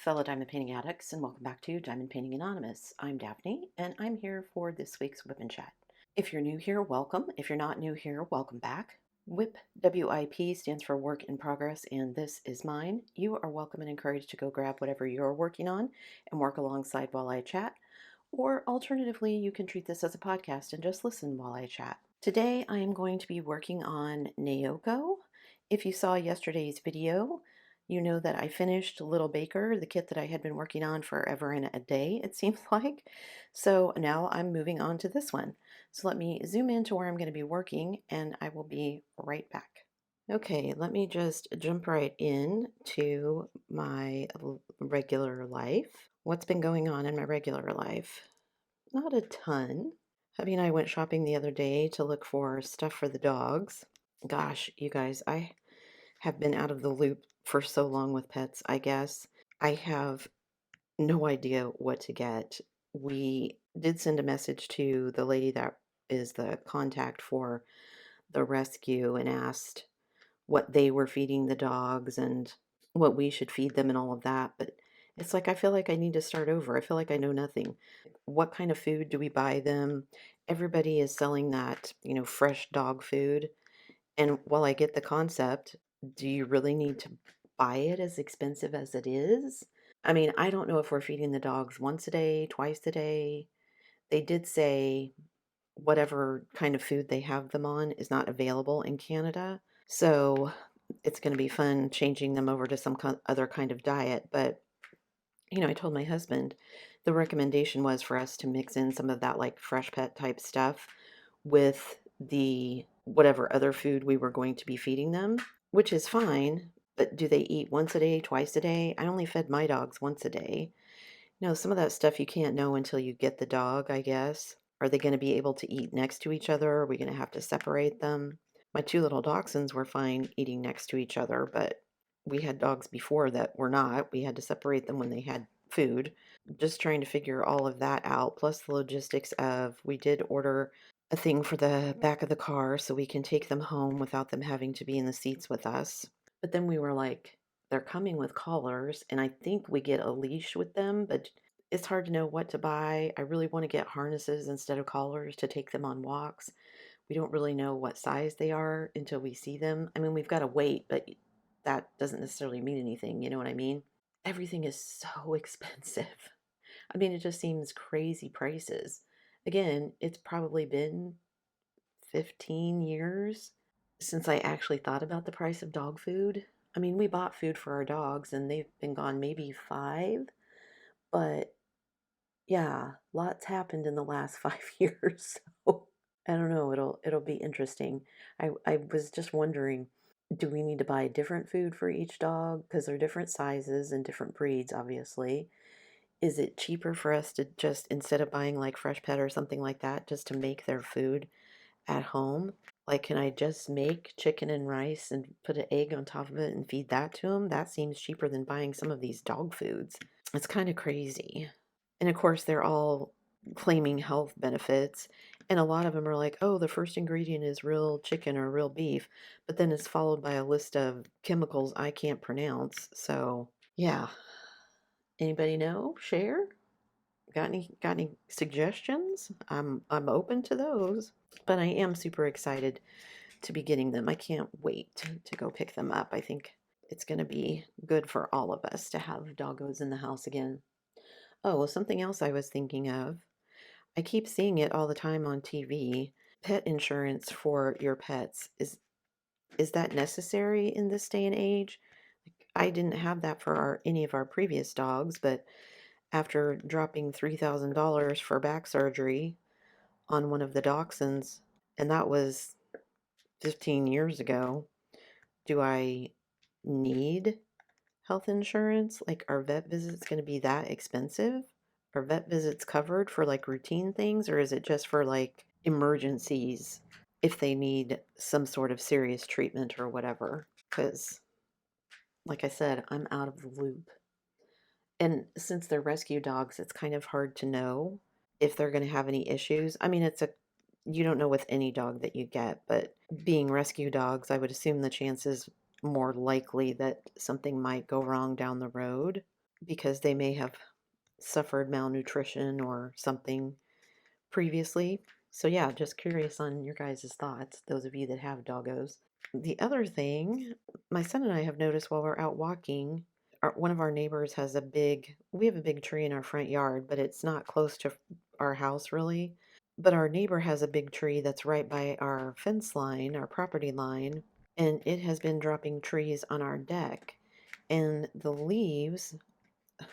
fellow diamond painting addicts, and welcome back to Diamond Painting Anonymous. I'm Daphne, and I'm here for this week's WIP and Chat. If you're new here, welcome. If you're not new here, welcome back. WIP, WIP, stands for Work in Progress, and this is mine. You are welcome and encouraged to go grab whatever you're working on and work alongside while I chat. Or alternatively, you can treat this as a podcast and just listen while I chat. Today, I am going to be working on Naoko. If you saw yesterday's video, you know that I finished Little Baker, the kit that I had been working on forever and a day, it seems like. So now I'm moving on to this one. So let me zoom into where I'm going to be working, and I will be right back. Okay, let me just jump right in to my regular life. What's been going on in my regular life? Not a ton. Hubby and I went shopping the other day to look for stuff for the dogs. Gosh, you guys, I have been out of the loop for so long with pets, I guess. I have no idea what to get. We did send a message to the lady that is the contact for the rescue and asked what they were feeding the dogs and what we should feed them and all of that. But it's like I feel like I need to start over. I feel like I know nothing. What kind of food do we buy them? Everybody is selling that, fresh dog food. And while I get the concept, do you really need to buy it as expensive as it is? I mean, I don't know if we're feeding the dogs once a day, twice a day. They did say whatever kind of food they have them on is not available in Canada. So it's going to be fun changing them over to some other kind of diet. But, I told my husband the recommendation was for us to mix in some of that like fresh pet type stuff with the whatever other food we were going to be feeding them, which is fine. But do they eat once a day, twice a day? I only fed my dogs once a day. Some of that stuff you can't know until you get the dog, I guess. Are they going to be able to eat next to each other? Are we going to have to separate them? My two little dachshunds were fine eating next to each other, but we had dogs before that were not. We had to separate them when they had food. Just trying to figure all of that out, plus the logistics of we did order a thing for the back of the car so we can take them home without them having to be in the seats with us. But then we were like, they're coming with collars, and I think we get a leash with them, but it's hard to know what to buy. I really want to get harnesses instead of collars to take them on walks. We don't really know what size they are until we see them. I mean, we've got to wait, but that doesn't necessarily mean anything. You know what I mean? Everything is so expensive. I mean, it just seems crazy prices. Again, it's probably been 15 years since I actually thought about the price of dog food. I mean, we bought food for our dogs and they've been gone maybe 5, but yeah, lots happened in the last 5 years. So I don't know, it'll be interesting. I was just wondering, do we need to buy different food for each dog? Because they're different sizes and different breeds, obviously. Is it cheaper for us to just, instead of buying like Fresh Pet or something like that, just to make their food at home? Like, can I just make chicken and rice and put an egg on top of it and feed that to them? That seems cheaper than buying some of these dog foods. It's kind of crazy. And of course, they're all claiming health benefits. And a lot of them are like, oh, the first ingredient is real chicken or real beef. But then it's followed by a list of chemicals I can't pronounce. So, yeah. Anybody know? Share? Got any suggestions? I'm open to those. But I am super excited to be getting them. I can't wait to go pick them up. I think it's going to be good for all of us to have doggos in the house again. Oh, well, something else I was thinking of. I keep seeing it all the time on TV. Pet insurance for your pets. Is that necessary in this day and age? I didn't have that for any of our previous dogs, but after dropping $3,000 for back surgery on one of the dachshunds, and that was 15 years ago, do I need health insurance? Like, are vet visits going to be that expensive? Are vet visits covered for like routine things, or is it just for like emergencies if they need some sort of serious treatment or whatever? Because, like I said, I'm out of the loop. And since they're rescue dogs, it's kind of hard to know if they're going to have any issues. I mean, you don't know with any dog that you get, but being rescue dogs, I would assume the chances more likely that something might go wrong down the road. because they may have suffered malnutrition or something previously. So, yeah, just curious on your guys' thoughts, those of you that have doggos. The other thing, my son and I have noticed while we're out walking, one of our neighbors has we have a big tree in our front yard, but it's not close to our house really. But our neighbor has a big tree that's right by our fence line, our property line, and it has been dropping trees on our deck. And the leaves,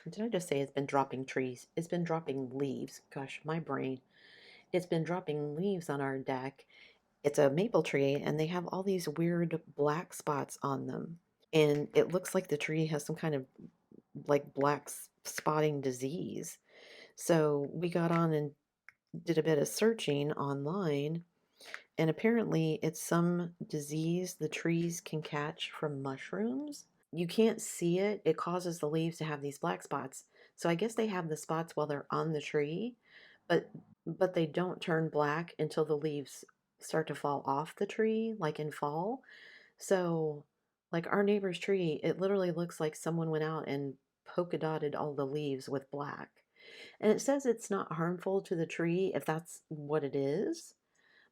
did I just say it's been dropping trees? It's been dropping leaves. Gosh, my brain. It's been dropping leaves on our deck. It's a maple tree, and they have all these weird black spots on them. And it looks like the tree has some kind of like spotting disease. So we got on and did a bit of searching online, and apparently it's some disease the trees can catch from mushrooms. You can't see it. It causes the leaves to have these black spots. So I guess they have the spots while they're on the tree, but they don't turn black until the leaves start to fall off the tree, like in fall. So, like our neighbor's tree, it literally looks like someone went out and polka dotted all the leaves with black. And it says it's not harmful to the tree if that's what it is.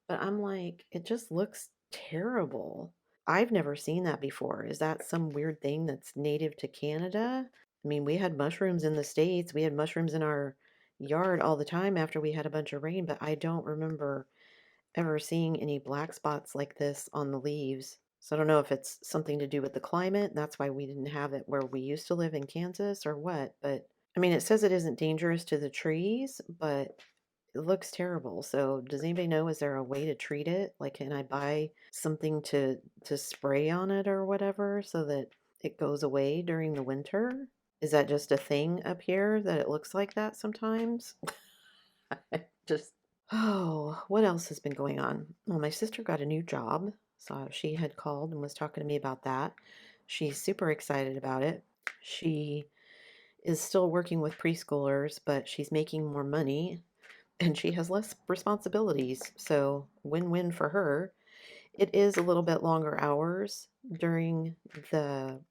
But I'm like, it just looks terrible. I've never seen that before. Is that some weird thing that's native to Canada? I mean, we had mushrooms in the States. We had mushrooms in our yard all the time after we had a bunch of rain, but I don't remember ever seeing any black spots like this on the leaves. So I don't know if it's something to do with the climate. That's why we didn't have it where we used to live in Kansas or what. But I mean, it says it isn't dangerous to the trees, but it looks terrible. So does anybody know, is there a way to treat it? Like, can I buy something to spray on it or whatever so that it goes away during the winter? Is that just a thing up here that it looks like that sometimes? Just Oh, what else has been going on? Well, my sister got a new job, so she had called and was talking to me about that. She's super excited about it. She is still working with preschoolers, but she's making more money and she has less responsibilities. So, win-win for her. It is a little bit longer hours during the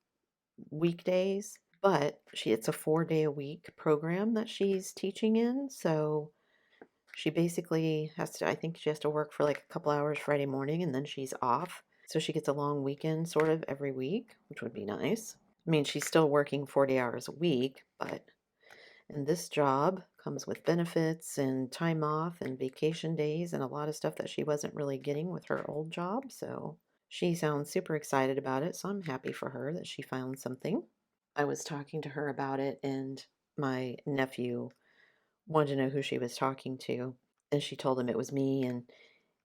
weekdays, but it's a 4-day a week program that she's teaching in, so she basically has to, I think she has to work for like a couple hours Friday morning and then she's off. So she gets a long weekend sort of every week, which would be nice. I mean, she's still working 40 hours a week, but and this job comes with benefits and time off and vacation days and a lot of stuff that she wasn't really getting with her old job. So she sounds super excited about it. So I'm happy for her that she found something. I was talking to her about it, and my nephew wanted to know who she was talking to. And she told him it was me, and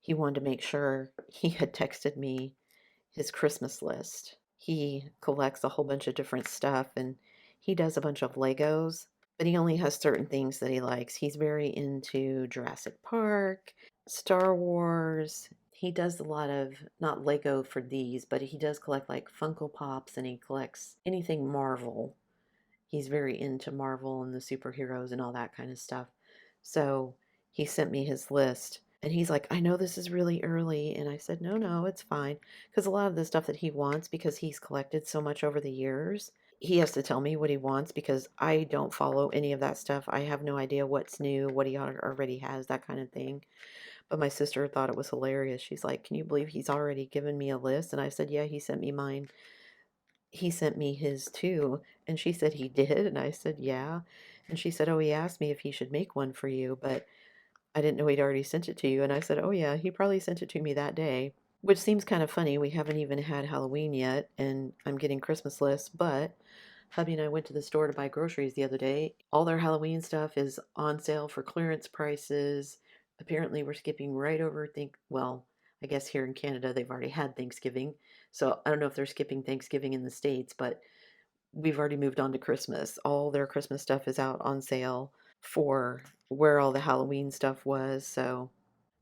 he wanted to make sure he had texted me his Christmas list. He collects a whole bunch of different stuff and he does a bunch of Legos, but he only has certain things that he likes. He's very into Jurassic Park, Star Wars. He does a lot of, not Lego for these, but he does collect like Funko Pops and he collects anything Marvel. He's very into Marvel and the superheroes and all that kind of stuff. So he sent me his list and he's like, I know this is really early. And I said, no, no, it's fine. Because a lot of the stuff that he wants, because he's collected so much over the years, he has to tell me what he wants because I don't follow any of that stuff. I have no idea what's new, what he already has, that kind of thing. But my sister thought it was hilarious. She's like, can you believe he's already given me a list? And I said, yeah, he sent me mine. He sent me his too. And she said he did. And I said, yeah. And she said, oh, he asked me if he should make one for you, but I didn't know he'd already sent it to you. And I said, oh, yeah, he probably sent it to me that day, which seems kind of funny. We haven't even had Halloween yet, and I'm getting Christmas lists, but hubby and I went to the store to buy groceries the other day. All their Halloween stuff is on sale for clearance prices. Apparently, we're skipping right over, well, I guess here in Canada, they've already had Thanksgiving. So I don't know if they're skipping Thanksgiving in the States, but we've already moved on to Christmas. All their Christmas stuff is out on sale for where all the Halloween stuff was. So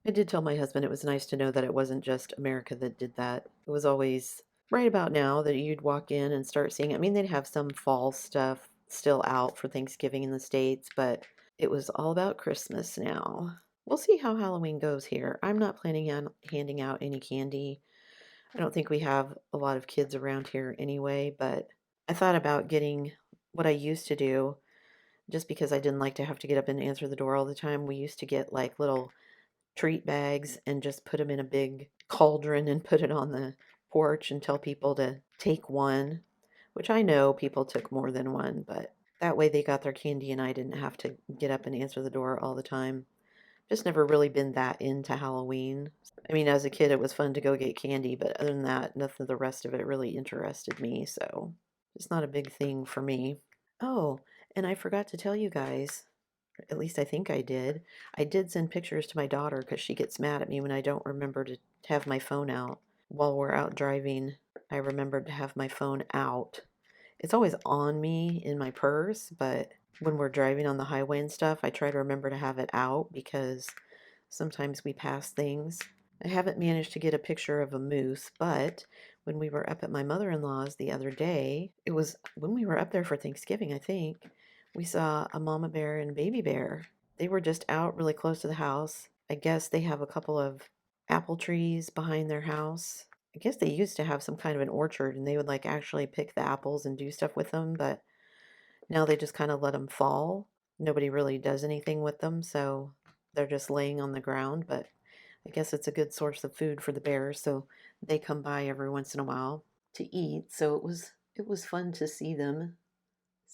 I did tell my husband it was nice to know that it wasn't just America that did that. It was always right about now that you'd walk in and start seeing. I mean, they'd have some fall stuff still out for Thanksgiving in the States, but it was all about Christmas now. We'll see how Halloween goes here. I'm not planning on handing out any candy. I don't think we have a lot of kids around here anyway, but I thought about getting what I used to do, just because I didn't like to have to get up and answer the door all the time, we used to get like little treat bags and just put them in a big cauldron and put it on the porch and tell people to take one, which I know people took more than one, but that way they got their candy and I didn't have to get up and answer the door all the time. Just never really been that into Halloween. I mean, as a kid, it was fun to go get candy, but other than that, nothing of the rest of it really interested me, so it's not a big thing for me. Oh, and I forgot to tell you guys, at least I think I did. I did send pictures to my daughter because she gets mad at me when I don't remember to have my phone out. While we're out driving, I remembered to have my phone out. It's always on me in my purse, but when we're driving on the highway and stuff, I try to remember to have it out because sometimes we pass things. I haven't managed to get a picture of a moose, but when we were up at my mother-in-law's the other day, it was when we were up there for Thanksgiving, I think, we saw a mama bear and a baby bear. They were just out really close to the house. I guess they have a couple of apple trees behind their house. I guess they used to have some kind of an orchard and they would like actually pick the apples and do stuff with them, but now they just kind of let them fall. Nobody really does anything with them, so they're just laying on the ground, but I guess it's a good source of food for the bears, so they come by every once in a while to eat. So it was fun to see them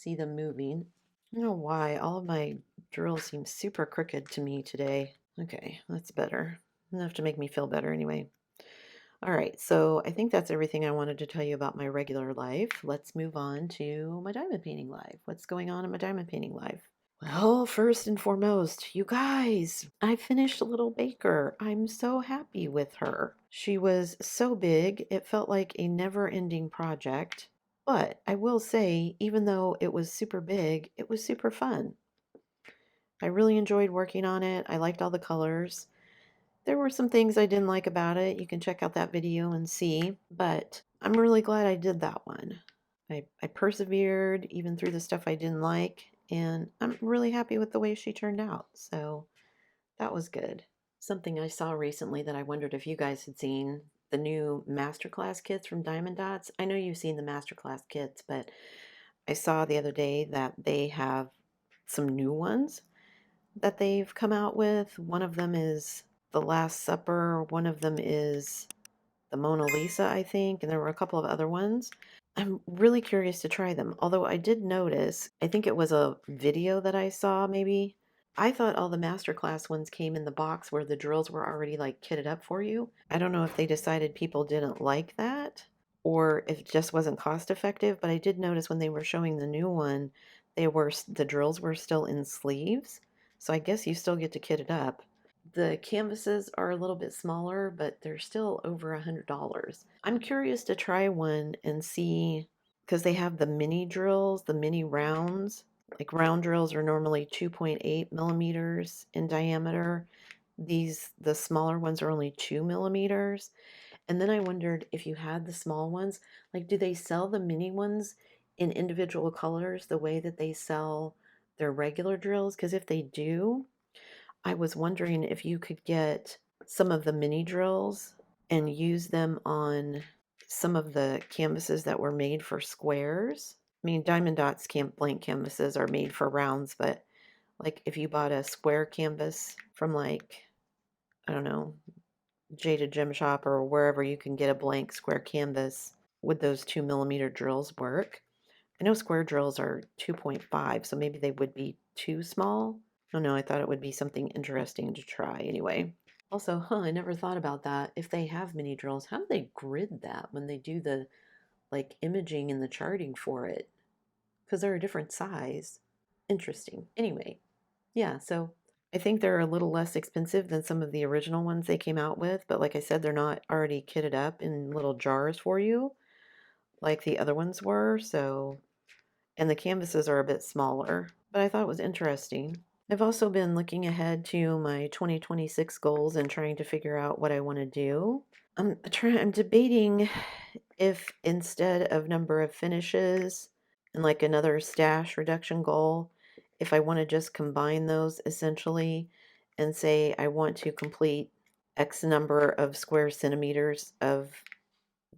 moving. I don't know why all of my drills seem super crooked to me today. Okay, that's better. Enough to make me feel better anyway. All right, so I think that's everything I wanted to tell you about my regular life. Let's move on to my diamond painting life. What's going on in my diamond painting life? Well, first and foremost, you guys, I finished Little Baker. I'm so happy with her. She was so big, it felt like a never-ending project. But I will say, even though it was super big, it was super fun. I really enjoyed working on it. I liked all the colors. There were some things I didn't like about it. You can check out that video and see, but I'm really glad I did that one. I persevered even through the stuff I didn't like, and I'm really happy with the way she turned out. So that was good. Something I saw recently that I wondered if you guys had seen the new masterclass kits from Diamond Dots. I know you've seen the masterclass kits, but I saw the other day that they have some new ones that they've come out with. One of them is The Last Supper, one of them is the Mona Lisa, I think, and there were a couple of other ones. I'm really curious to try them. Although I did notice, I think it was a video that I saw maybe. I thought all the masterclass ones came in the box where the drills were already like kitted up for you. I don't know if they decided people didn't like that or if it just wasn't cost effective, but I did notice when they were showing the new one, the drills were still in sleeves. So I guess you still get to kit it up. The canvases are a little bit smaller, but they're still over $100. I'm curious to try one and see because they have the mini drills, the mini rounds. Like round drills are normally 2.8 millimeters in diameter. The smaller ones are only 2 millimeters. And then I wondered if you had the small ones, like do they sell the mini ones in individual colors the way that they sell their regular drills? Because if they do, I was wondering if you could get some of the mini drills and use them on some of the canvases that were made for squares. I mean, Diamond Dots blank canvases are made for rounds, but like if you bought a square canvas from like, I don't know, Jaded Gem Shop or wherever you can get a blank square canvas, would those 2 millimeter drills work? I know square drills are 2.5, so maybe they would be too small. Oh no, I thought it would be something interesting to try anyway. Also, I never thought about that. If they have mini drills, how do they grid that when they do the like imaging and the charting for it? Because they're a different size. Interesting. Anyway, yeah, so I think they're a little less expensive than some of the original ones they came out with, but like I said, they're not already kitted up in little jars for you like the other ones were, so and the canvases are a bit smaller, but I thought it was interesting. I've also been looking ahead to my 2026 goals and trying to figure out what I want to do. I'm debating if instead of number of finishes and like another stash reduction goal, if I want to just combine those essentially and say I want to complete X number of square centimeters of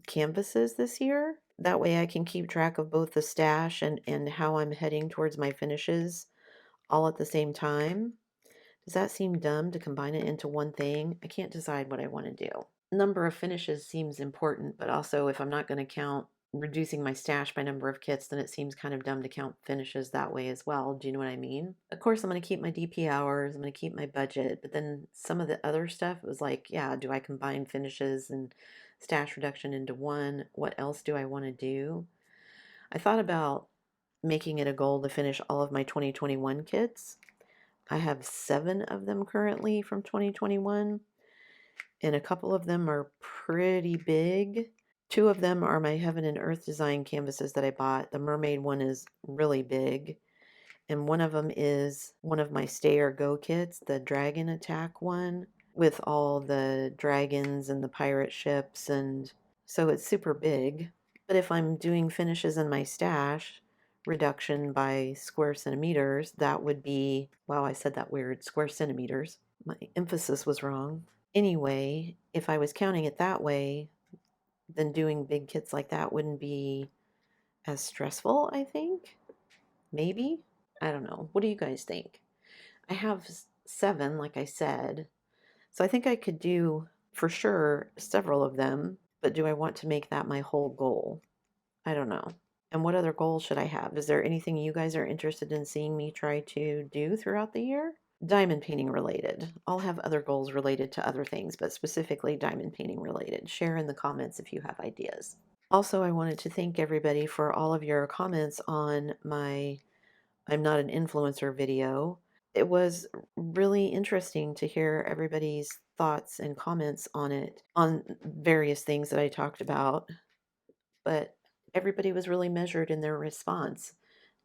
canvases this year. That way I can keep track of both the stash and how I'm heading towards my finishes all at the same time. Does that seem dumb to combine it into one thing? I can't decide what I want to do. Number of finishes seems important, but also if I'm not going to count reducing my stash by number of kits, then it seems kind of dumb to count finishes that way as well. Do you know what I mean? Of course, I'm going to keep my DP hours, I'm going to keep my budget, but then some of the other stuff was like, yeah, do I combine finishes and stash reduction into one? What else do I want to do? I thought about making it a goal to finish all of my 2021 kits. I have 7 of them currently from 2021, and a couple of them are pretty big. 2 of them are my Heaven and Earth design canvases that I bought. The mermaid one is really big, and one of them is one of my Stay or Go kits, the dragon attack one, with all the dragons and the pirate ships, and so it's super big. But if I'm doing finishes in my stash, reduction by square centimeters, that would be, wow, I said that weird, square centimeters. My emphasis was wrong. Anyway, if I was counting it that way, then doing big kits like that wouldn't be as stressful, I think. Maybe. I don't know. What do you guys think? I have 7, like I said. So I think I could do for sure several of them, but do I want to make that my whole goal? I don't know. And what other goals should I have? Is there anything you guys are interested in seeing me try to do throughout the year? Diamond painting related. I'll have other goals related to other things, but specifically diamond painting related. Share in the comments if you have ideas. Also, I wanted to thank everybody for all of your comments on my I'm not an influencer video. It was really interesting to hear everybody's thoughts and comments on it, on various things that I talked about, but everybody was really measured in their response.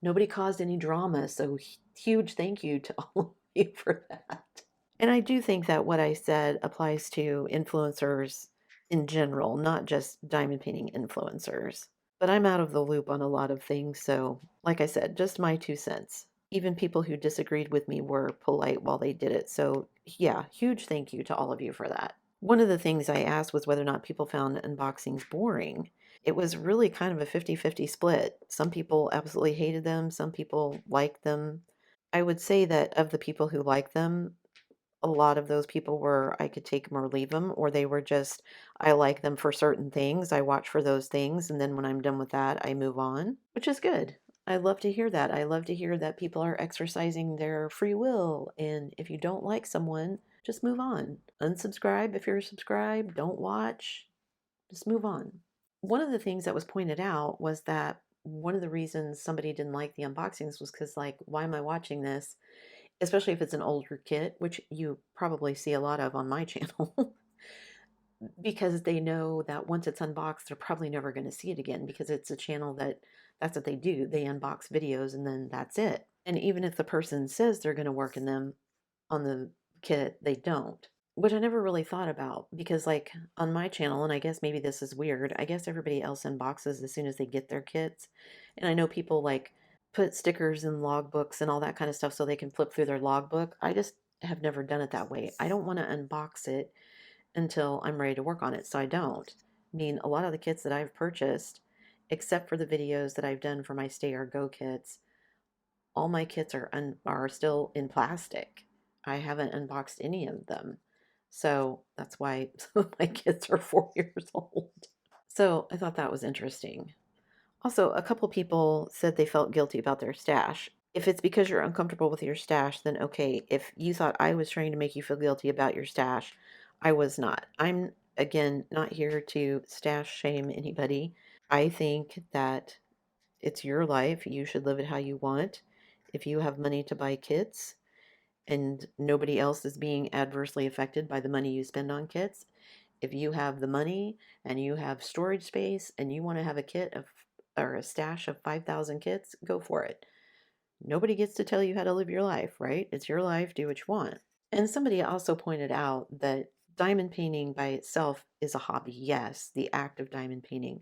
Nobody caused any drama, so huge thank you to all of you for that. And I do think that what I said applies to influencers in general, not just diamond painting influencers. But I'm out of the loop on a lot of things, so like I said, just my 2 cents. Even people who disagreed with me were polite while they did it. So, yeah, huge thank you to all of you for that. One of the things I asked was whether or not people found unboxings boring. It was really kind of a 50-50 split. Some people absolutely hated them, some people liked them. I would say that of the people who liked them, a lot of those people were I could take them or leave them, or they were just I like them for certain things. I watch for those things, and then when I'm done with that, I move on, which is good. I love to hear that. I love to hear that people are exercising their free will. And if you don't like someone, just move on. Unsubscribe if you're subscribed. Don't watch. Just move on. One of the things that was pointed out was that one of the reasons somebody didn't like the unboxings was because, like, why am I watching this? Especially if it's an older kit, which you probably see a lot of on my channel, because they know that once it's unboxed, they're probably never going to see it again because it's a channel that's what they do. They unbox videos and then that's it. And even if the person says they're going to work in them on the kit, they don't. Which I never really thought about because, like, on my channel, and I guess maybe this is weird, I guess everybody else unboxes as soon as they get their kits. And I know people like put stickers in logbooks and all that kind of stuff so they can flip through their logbook. I just have never done it that way. I don't want to unbox it until I'm ready to work on it, so I don't. I mean, a lot of the kits that I've purchased, except for the videos that I've done for my Stay or Go kits, all my kits are still in plastic. I haven't unboxed any of them. So that's why some of my kits are 4 years old. So I thought that was interesting. Also, a couple people said they felt guilty about their stash. If it's because you're uncomfortable with your stash, then okay. If you thought I was trying to make you feel guilty about your stash, I was not. I'm, again, not here to stash shame anybody. I think that it's your life. You should live it how you want. If you have money to buy kits and nobody else is being adversely affected by the money you spend on kits, if you have the money and you have storage space and you want to have a kit of or a stash of 5,000 kits, go for it. Nobody gets to tell you how to live your life, right? It's your life, do what you want. And somebody also pointed out that diamond painting by itself is a hobby. Yes, the act of diamond painting,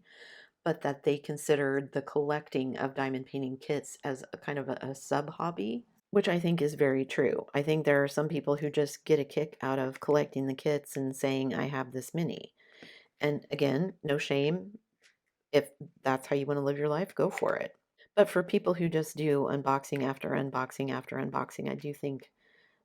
but that they considered the collecting of diamond painting kits as a kind of a sub hobby, which I think is very true. I think there are some people who just get a kick out of collecting the kits and saying, I have this many. And again, no shame. If that's how you want to live your life, go for it. But for people who just do unboxing after unboxing after unboxing, I do think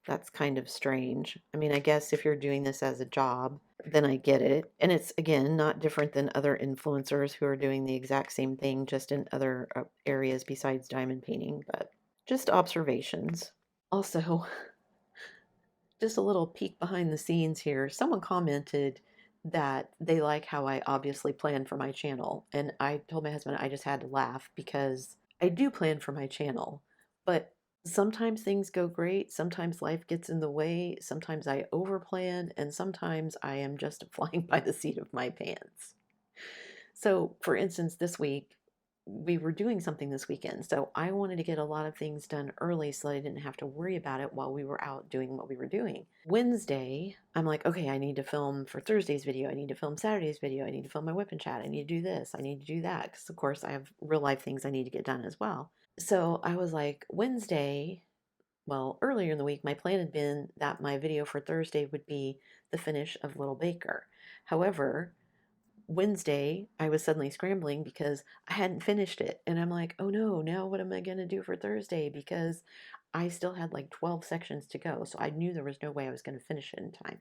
that's kind of strange. I mean, I guess if you're doing this as a job, then I get it. And it's, again, not different than other influencers who are doing the exact same thing, just in other areas besides diamond painting, but just observations. Also, just a little peek behind the scenes here. Someone commented that they like how I obviously plan for my channel. And I told my husband I just had to laugh because I do plan for my channel. But sometimes things go great. Sometimes life gets in the way. Sometimes I overplan. And sometimes I am just flying by the seat of my pants. So, for instance, this week, we were doing something this weekend. So I wanted to get a lot of things done early so that I didn't have to worry about it while we were out doing what we were doing. Wednesday, I'm like, okay, I need to film for Thursday's video. I need to film Saturday's video. I need to film my WIP and Chat. I need to do this. I need to do that. Because, of course, I have real life things I need to get done as well. So I was like, Wednesday, well, earlier in the week, my plan had been that my video for Thursday would be the finish of Little Baker. However, Wednesday, I was suddenly scrambling because I hadn't finished it. And I'm like, oh no, now what am I going to do for Thursday? Because I still had like 12 sections to go. So I knew there was no way I was going to finish it in time.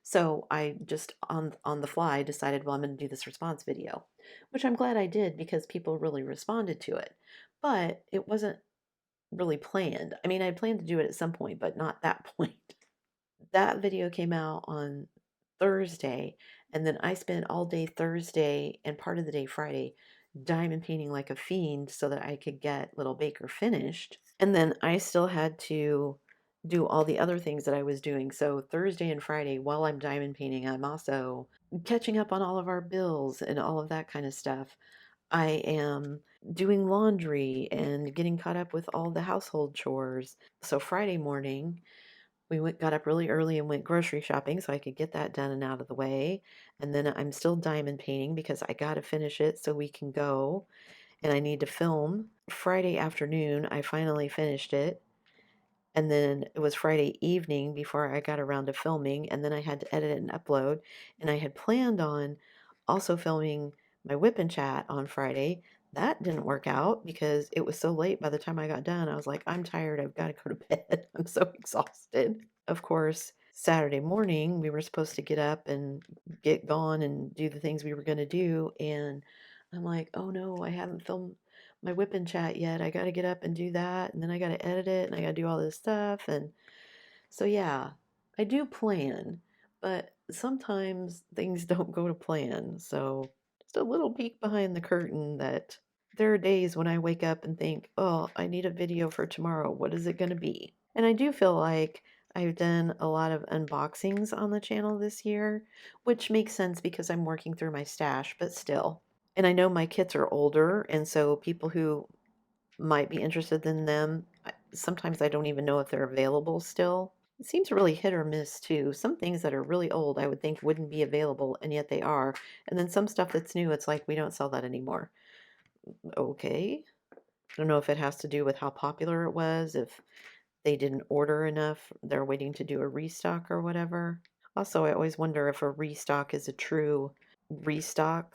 So I just on the fly decided, well, I'm going to do this response video, which I'm glad I did because people really responded to it. But it wasn't really planned. I mean, I planned to do it at some point, but not that point. That video came out on Thursday, and then I spent all day Thursday and part of the day Friday diamond painting like a fiend so that I could get Little Baker finished. And then I still had to do all the other things that I was doing. So Thursday and Friday, while I'm diamond painting, I'm also catching up on all of our bills and all of that kind of stuff. I am doing laundry and getting caught up with all the household chores. So Friday morning, got up really early and went grocery shopping so I could get that done and out of the way. And then I'm still diamond painting because I got to finish it so we can go. And I need to film. Friday afternoon, I finally finished it. And then it was Friday evening before I got around to filming. And then I had to edit it and upload. And I had planned on also filming my WIP and Chat on Friday. That didn't work out because it was so late by the time I got done. I was like, I'm tired. I've got to go to bed. I'm so exhausted. Of course, Saturday morning, we were supposed to get up and get gone and do the things we were going to do. And I'm like, oh no, I haven't filmed my WIP and Chat yet. I got to get up and do that. And then I got to edit it and I got to do all this stuff. And so, yeah, I do plan, but sometimes things don't go to plan. So, just a little peek behind the curtain that there are days when I wake up and think, oh, I need a video for tomorrow. What is it going to be? And I do feel like I've done a lot of unboxings on the channel this year, which makes sense because I'm working through my stash, but still. And I know my kits are older, and so people who might be interested in them, sometimes I don't even know if they're available still. It seems really hit or miss too. Some things that are really old I would think wouldn't be available, and yet they are. And then some stuff that's new, it's like we don't sell that anymore. Okay. I don't know if it has to do with how popular it was, if they didn't order enough, they're waiting to do a restock or whatever. Also, I always wonder if a restock is a true restock.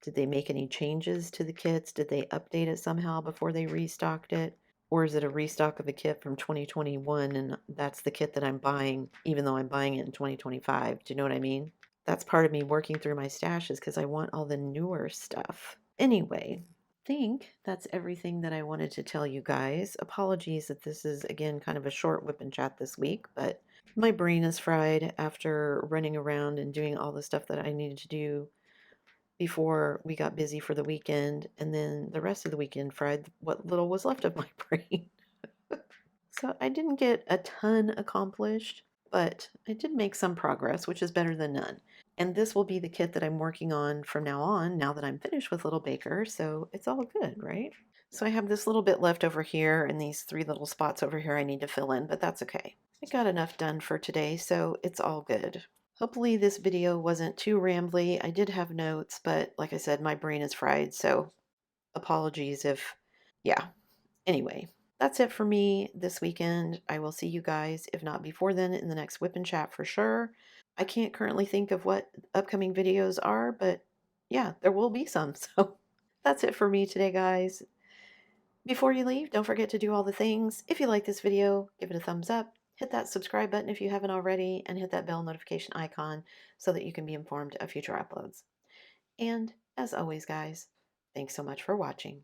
Did they make any changes to the kits? Did they update it somehow before they restocked it? Or is it a restock of a kit from 2021 and that's the kit that I'm buying, even though I'm buying it in 2025? Do you know what I mean? That's part of me working through my stashes because I want all the newer stuff. Anyway, I think that's everything that I wanted to tell you guys. Apologies that this is, again, kind of a short WIP and Chat this week, but my brain is fried after running around and doing all the stuff that I needed to do before we got busy for the weekend, and then the rest of the weekend fried what little was left of my brain. So I didn't get a ton accomplished, but I did make some progress, which is better than none. And this will be the kit that I'm working on from now on, now that I'm finished with Little Baker, so it's all good, right? So I have this little bit left over here and these 3 little spots over here I need to fill in, but that's okay. I got enough done for today, so it's all good. Hopefully this video wasn't too rambly. I did have notes, but like I said, my brain is fried, so apologies if, yeah. Anyway, that's it for me this weekend. I will see you guys, if not before then, in the next WIP and Chat for sure. I can't currently think of what upcoming videos are, but yeah, there will be some. So that's it for me today, guys. Before you leave, don't forget to do all the things. If you like this video, give it a thumbs up, hit that subscribe button if you haven't already, and hit that bell notification icon so that you can be informed of future uploads. And as always, guys, thanks so much for watching.